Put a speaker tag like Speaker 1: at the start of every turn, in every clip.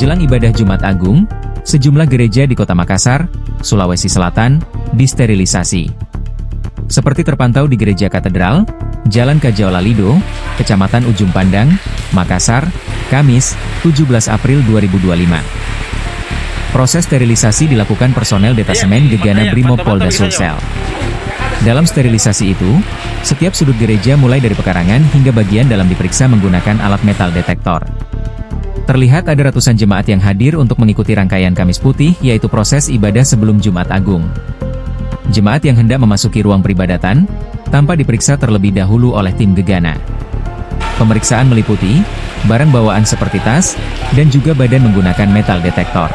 Speaker 1: Menjelang ibadah Jumat Agung, sejumlah gereja di Kota Makassar, Sulawesi Selatan, disterilisasi. Seperti terpantau di Gereja Katedral, Jalan Kajaola Lido, Kecamatan Ujung Pandang, Makassar, Kamis, 17 April 2025. Proses sterilisasi dilakukan personel Detasemen Gegana Brimob Polda Sulsel. Dalam sterilisasi itu, setiap sudut gereja mulai dari pekarangan hingga bagian dalam diperiksa menggunakan alat metal detektor. Terlihat ada ratusan jemaat yang hadir untuk mengikuti rangkaian Kamis Putih, yaitu proses ibadah sebelum Jumat Agung. Jemaat yang hendak memasuki ruang peribadatan, tanpa diperiksa terlebih dahulu oleh tim Gegana. Pemeriksaan meliputi barang bawaan seperti tas, dan juga badan menggunakan metal detektor.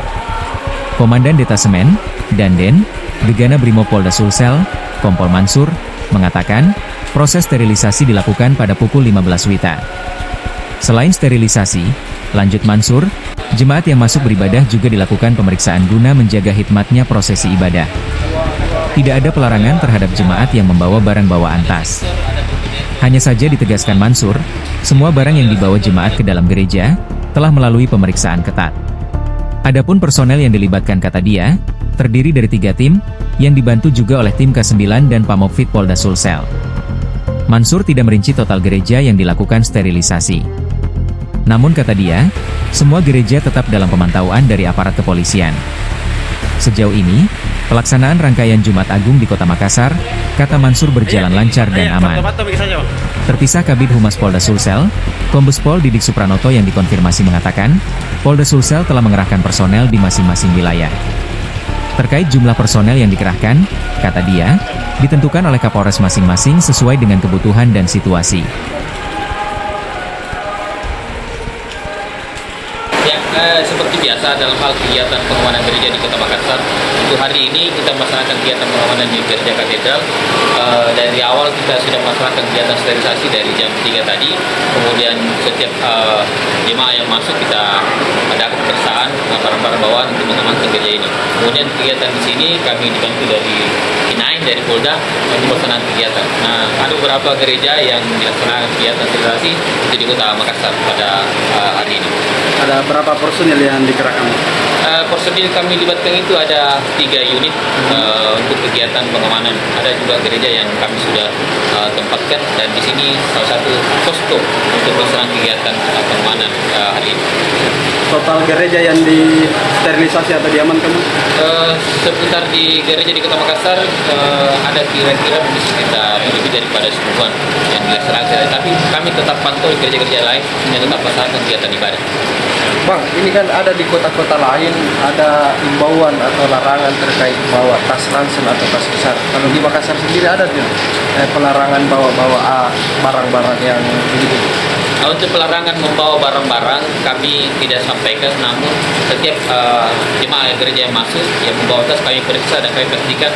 Speaker 1: Komandan Detasemen, Danden, Gegana Brimob Polda Sulsel, Kompol Mansur, mengatakan, proses sterilisasi dilakukan pada pukul 15 WITA. Selain sterilisasi, lanjut Mansur, jemaat yang masuk beribadah juga dilakukan pemeriksaan guna menjaga hikmatnya prosesi ibadah. Tidak ada pelarangan terhadap jemaat yang membawa barang bawaan tas. Hanya saja ditegaskan Mansur, semua barang yang dibawa jemaat ke dalam gereja, telah melalui pemeriksaan ketat. Adapun personel yang dilibatkan, kata dia, terdiri dari 3 tim, yang dibantu juga oleh tim K9 dan Pamofit Polda Sulsel. Mansur tidak merinci total gereja yang dilakukan sterilisasi. Namun kata dia, semua gereja tetap dalam pemantauan dari aparat kepolisian. Sejauh ini, pelaksanaan rangkaian Jumat Agung di Kota Makassar, kata Mansur berjalan lancar dan aman. Terpisah Kabid Humas Polda Sulsel, Kombes Pol Didik Supranoto yang dikonfirmasi mengatakan, Polda Sulsel telah mengerahkan personel di masing-masing wilayah. Terkait jumlah personel yang dikerahkan, kata dia, ditentukan oleh Kapolres masing-masing sesuai dengan kebutuhan dan situasi.
Speaker 2: Seperti biasa dalam hal kegiatan pengamanan gereja di Kota Makassar, untuk hari ini kita melaksanakan kegiatan pengamanan di Gereja Katedral. Dari awal kita sudah melaksanakan kegiatan sterilisasi dari jam 3 tadi, kemudian setiap jemaah yang masuk kita ada pemeriksaan barang-barang bawaan untuk mengamankan gereja ini. Kemudian kegiatan di sini kami dibantu dari K9 dari Polda untuk melaksanakan kegiatan. Nah, ada beberapa gereja yang dilaksanakan kegiatan sterilisasi itu di Kota Makassar pada hari ini.
Speaker 3: Ada berapa personil yang dikerahkan?
Speaker 2: Personil kami libatkan itu ada 3 unit untuk kegiatan pengamanan. Ada juga gereja yang kami sudah tempatkan, dan di sini salah satu posko untuk pelaksanaan kegiatan pengamanan hari ini.
Speaker 3: Total gereja yang disterilisasi atau diamankan?
Speaker 2: Seputar di gereja di Kota Makassar ada kira-kira sekitar lebih daripada 10-an yang dilaksanakan. Tapi kami tetap pantau di gereja-gereja lain yang tetap melaksanakan kegiatan ibadah.
Speaker 4: Bang, ini kan ada di kota-kota lain, ada imbauan atau larangan terkait bawa tas ransel atau tas besar. Kalau di Makassar sendiri ada pelarangan bawa barang-barang yang begitu.
Speaker 2: Untuk pelarangan membawa barang-barang kami tidak sampaikan, namun setiap jemaah gereja yang masuk yang membawa tas kami periksa dan kami pastikan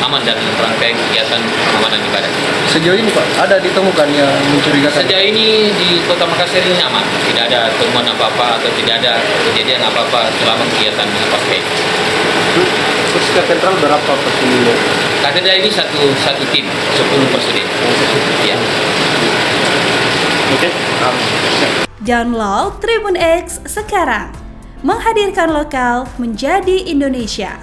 Speaker 2: aman dalam rangkaian kegiatan pengamanan ibadah.
Speaker 4: Sejauh ini Pak, ada ditemukan yang mencurigakan?
Speaker 2: Sejauh ini di Kota Makassar ini aman, tidak ada temuan apa-apa atau tidak ada kejadian apa-apa selama kegiatan pasca ini.
Speaker 4: Terus katedral berapa personil?
Speaker 2: Katedral ini satu tim, 10 personil. Ya.
Speaker 4: Oke.
Speaker 5: Download Tribun X sekarang, menghadirkan lokal menjadi Indonesia.